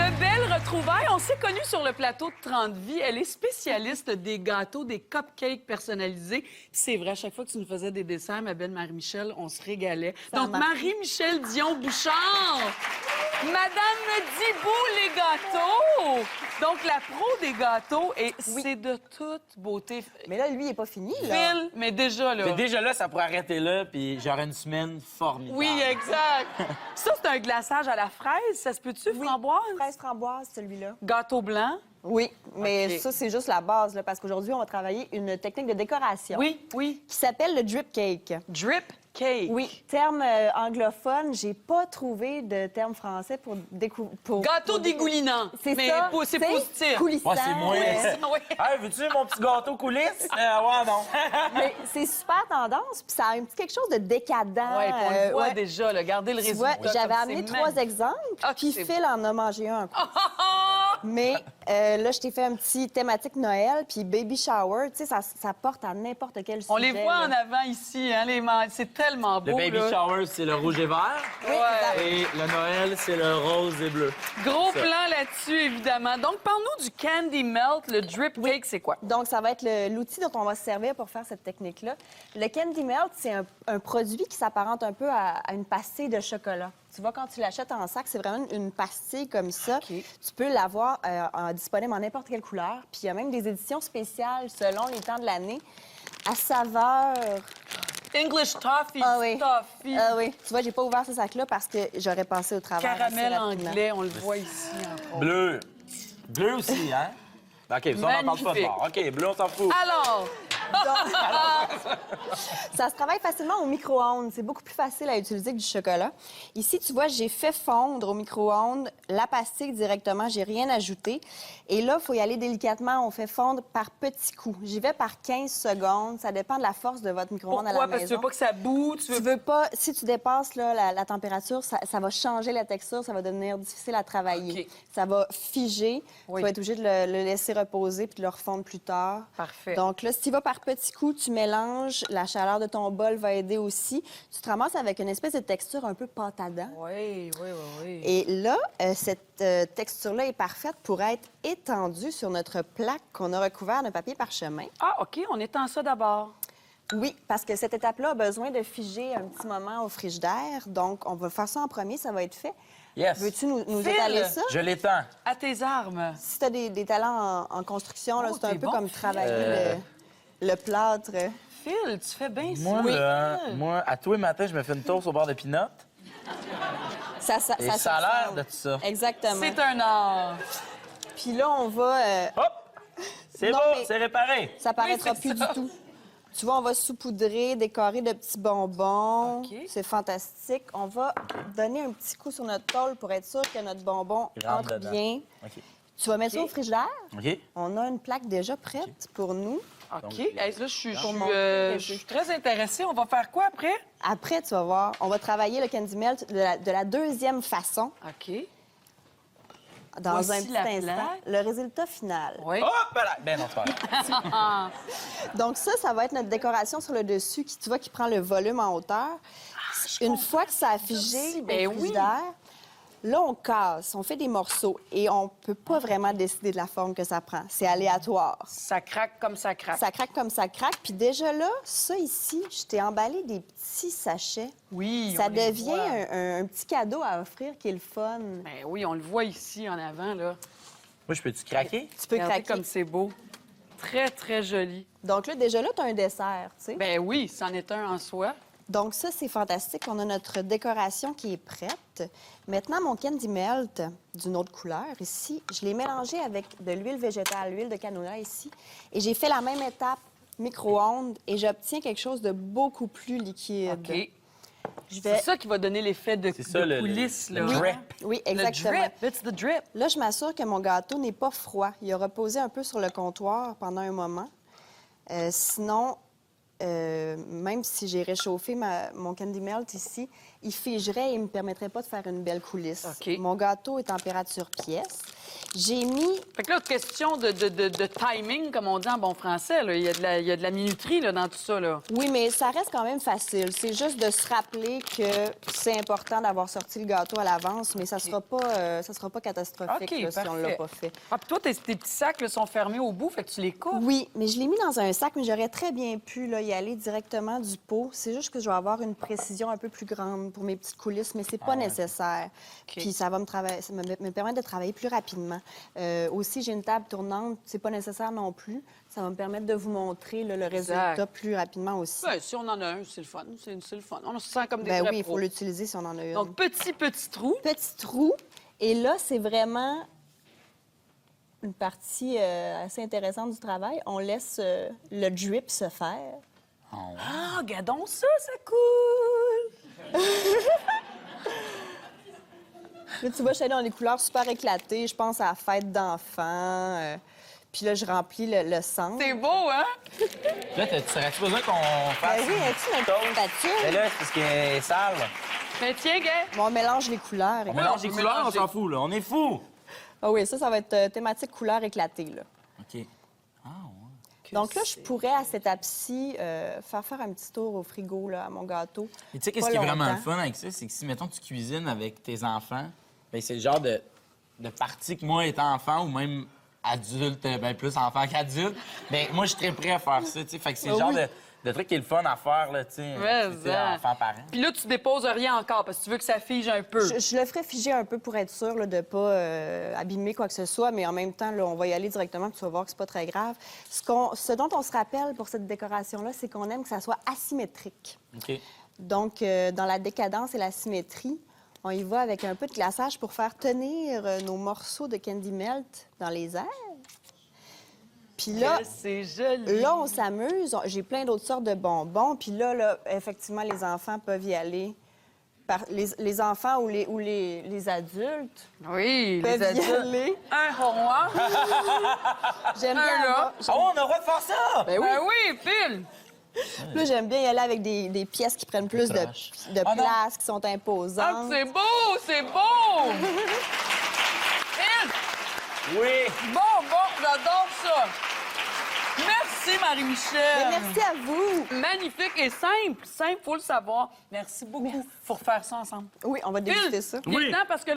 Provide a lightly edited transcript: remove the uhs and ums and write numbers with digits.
De belles retrouvailles. On s'est connus sur le plateau de 30 Vie. Elle est spécialiste des gâteaux, des cupcakes personnalisés. C'est vrai, à chaque fois que tu nous faisais des desserts, ma belle Marie-Michel, on se régalait. Donc, Marie-Michel Dion-Bouchard, Madame Dibou, les gâteaux. Donc, la pro des gâteaux, et c'est de toute beauté. Mais là, lui, il n'est pas fini, là. Phil, mais déjà là. Mais déjà là, ça pourrait arrêter là, puis j'aurais une semaine formidable. Oui, exact. Ça, c'est un glaçage à la fraise. Ça se peut-tu, framboise? Fraise framboise, celui-là. Gâteau blanc? Oui, mais OK. ça, c'est juste la base, là, parce qu'aujourd'hui, on va travailler une technique de décoration. Oui, oui. Qui s'appelle le drip cake. Drip cake. Oui, terme anglophone, j'ai pas trouvé de terme français pour Gâteau dégoulinant. C'est mais ça. c'est positif. Coulissant. Ouais, c'est moins. Oui. Hey, veux-tu mon petit gâteau coulisses? Ouais, non. Mais c'est super tendance, puis ça a un petit quelque chose de décadent. Oui, on le voit ouais. déjà, là. Regardez le Tu vois, résultat. j'avais comme amené c'est 3 exemples, Ah, puis c'est Phil en a mangé un. Mais là, je t'ai fait un petit thématique Noël, puis baby shower, tu sais, ça porte à n'importe quel sujet. On les voit là. en avant ici, hein, c'est tellement beau. Le baby là. shower, c'est le rouge et vert. Oui, Ouais. Et le Noël, c'est le rose et bleu. Gros Ça. plan là-dessus, évidemment. Donc, parle-nous du candy melt, le drip cake, c'est quoi? Donc, ça va être l'outil dont on va se servir pour faire cette technique-là. Le Candy Melt, c'est un produit qui s'apparente un peu à une pastille de chocolat. Tu vois, quand tu l'achètes en sac, c'est vraiment une pastille comme ça. OK. Tu peux l'avoir disponible en n'importe quelle couleur. Puis il y a même des éditions spéciales selon les temps de l'année à saveur. English toffee, Ah oui. toffee. Ah oui. Tu vois, j'ai pas ouvert ce sac-là parce que j'aurais passé au travers. Caramel assez rapidement. anglais, on le voit ici. entre autres. Bleu. Bleu aussi, hein? OK, ça, on n'en parle pas de Magnifique. bord. OK, bleu, on s'en fout. Alors, Ça se travaille facilement au micro-ondes. C'est beaucoup plus facile à utiliser que du chocolat. Ici, tu vois, j'ai fait fondre au micro-ondes la pastille directement. J'ai rien ajouté. Et là, il faut y aller délicatement. On fait fondre par petits coups. J'y vais par 15 secondes. Ça dépend de la force de votre micro-ondes à la pourquoi? maison. Parce que tu veux pas que ça boue, tu Tu veux... veux pas, si tu dépasses là, la température, ça va changer la texture, ça va devenir difficile à travailler. OK. Ça va figer. Oui. Tu vas être obligé de le laisser reposer puis de le refondre plus tard. Parfait. Donc là, si tu vas par petits coups, tu mélanges, la chaleur de ton bol va aider aussi. Tu te ramasses avec une espèce de texture un peu pâte à dents. Oui, oui, oui, oui. Et là, cette texture-là est parfaite pour être étendue sur notre plaque qu'on a recouvert de papier parchemin. Ah, OK, on étend ça d'abord. Oui, parce que cette étape-là a besoin de figer un petit moment au frigidaire. Donc, on va faire ça en premier, ça va être fait. Yes. Veux-tu nous Phil! étaler ça? Je l'étends. À tes armes. Si tu as des talents en construction, là, Oh, c'est un t'es peu bon, comme Phil. travailler le plâtre. Phil, tu fais bien Moi, ça. là, moi, à tous les matins, je me fais une toast au bord de pinot. Ça Et ça a l'air de tout ça. Exactement. C'est un art. Puis là, on va... Hop! C'est Non, beau, mais- c'est réparé. Ça paraîtra c'est plus ça. du tout. Tu vois, on va saupoudrer, décorer de petits bonbons. OK. C'est fantastique. On va donner un petit coup sur notre tôle pour être sûr que notre bonbon Il rentre entre dedans. bien. OK. Tu vas mettre ça au frigidaire. OK? On a une plaque déjà prête pour nous. OK. Hey, là, je suis très intéressée. On va faire quoi après? Après, tu vas voir, on va travailler le candy melt de la deuxième façon, OK. dans Voici un petit la instant. plaque. Le résultat final. Oui. Hop là! Ben non, c'est pas grave. Donc ça va être notre décoration sur le dessus, tu vois, qui prend le volume en hauteur. Une fois que ça a figé Ben au oui. frigidaire, là, on casse, on fait des morceaux et on peut pas vraiment décider de la forme que ça prend. C'est aléatoire. Ça craque comme ça craque. Ça craque comme ça craque. Puis déjà là, ça ici, je t'ai emballé des petits sachets. Oui, Ça on les devient voit. un petit cadeau à offrir qui est le fun. Ben oui, on le voit ici en avant, là. Moi, je peux-tu craquer? Tu peux Regardez craquer. comme c'est beau. Très, très joli. Donc là, déjà là, tu as un dessert, tu sais. Ben oui, c'en est un en soi. Donc ça, c'est fantastique. On a notre décoration qui est prête. Maintenant, mon candy melt d'une autre couleur, ici, je l'ai mélangé avec de l'huile végétale, l'huile de canola ici. Et j'ai fait la même étape micro-ondes et j'obtiens quelque chose de beaucoup plus liquide. OK. Je vais... C'est ça qui va donner l'effet de, C'est ça, de le coulisses, le là. drip. Oui, Le exactement. drip. It's the drip. Là, je m'assure que mon gâteau n'est pas froid. Il a reposé un peu sur le comptoir pendant un moment. Sinon, même si j'ai réchauffé mon candy melt ici, il figerait et ne me permettrait pas de faire une belle coulisse. OK. Mon gâteau est température pièce. J'ai mis... Fait que là, question de timing, comme on dit en bon français, là. Il y a de la minuterie là, dans tout ça, là. Oui, mais ça reste quand même facile. C'est juste de se rappeler que c'est important d'avoir sorti le gâteau à l'avance, mais ça sera pas catastrophique OK, là, si on parfait. l'a pas fait. Ah, puis toi, tes petits sacs là, sont fermés au bout, fait que tu les coupes. Oui, mais je l'ai mis dans un sac, mais j'aurais très bien pu là, y aller directement du pot. C'est juste que je vais avoir une précision un peu plus grande pour mes petites coulisses, mais c'est pas nécessaire. Puis ça va me permettre de travailler plus rapidement. Aussi, j'ai une table tournante, c'est pas nécessaire non plus. Ça va me permettre de vous montrer là, le résultat plus rapidement aussi. Ben, si on en a un, c'est le fun. C'est le fun. On se sent comme des Ben vrais oui, il pros. faut l'utiliser si on en a une. Donc, petit trou. Petit trou. Et là, c'est vraiment une partie assez intéressante du travail. On laisse le drip se faire. Ah, regardons ça, ça coule! Là, tu vois, je suis allée dans des couleurs super éclatées. Je pense à la fête d'enfants. Puis là, je remplis le centre. C'est beau, hein? Là, serais-tu besoin qu'on fasse... Ben oui, as-tu notre spatule? Mais là, c'est parce qu'elle est sale. Mais tiens, gars. Bon, on mélange les couleurs. On mélange les on couleurs, on mélange s'en fout, là. On est fous. Ah oui, ça va être thématique couleurs éclatées, là. OK. Ah, ouais. Donc là, je pourrais, à cette étape-ci, faire un petit tour au frigo, là, à mon gâteau. Et tu sais, qu'est-ce Pas qui est vraiment le longtemps. fun avec ça? C'est que si, mettons, tu cuisines avec tes enfants, ben c'est le genre de partie que moi, étant enfant ou même adulte, ben plus enfant qu'adulte, ben moi, je suis très prêt à faire ça, tu sais. Fait que c'est le genre de truc qui est le fun à faire, là, tu sais, enfant-parent. Puis là, tu déposes rien encore parce que tu veux que ça fige un peu. Je le ferai figer un peu pour être sûr là, de ne pas abîmer quoi que ce soit, mais en même temps, là, on va y aller directement, puis tu vas voir que c'est pas très grave. Ce dont on se rappelle pour cette décoration-là, c'est qu'on aime que ça soit asymétrique. OK. Donc, dans la décadence et la symétrie, on y va avec un peu de glaçage pour faire tenir nos morceaux de Candy Melt dans les airs. Puis là, C'est joli. là, on s'amuse. J'ai plein d'autres sortes de bonbons. Puis là, effectivement, les enfants peuvent y aller. Les enfants ou les adultes Oui, peuvent les y adultes. aller. Un roi. J'aime Un bien, là. Oh, on a le droit de faire ça! Ben oui. Ben oui, pile. Là, j'aime bien y aller avec des pièces qui prennent plus de trash. place, non. qui sont Ah, imposantes. c'est beau, c'est beau. Pile. Oui! Bon, j'adore ça. Merci, Marie-Michel. Mais merci à vous. Magnifique et simple, faut le savoir. Merci beaucoup. Faut refaire ça ensemble. Oui, on va déguster ça. Il est temps parce que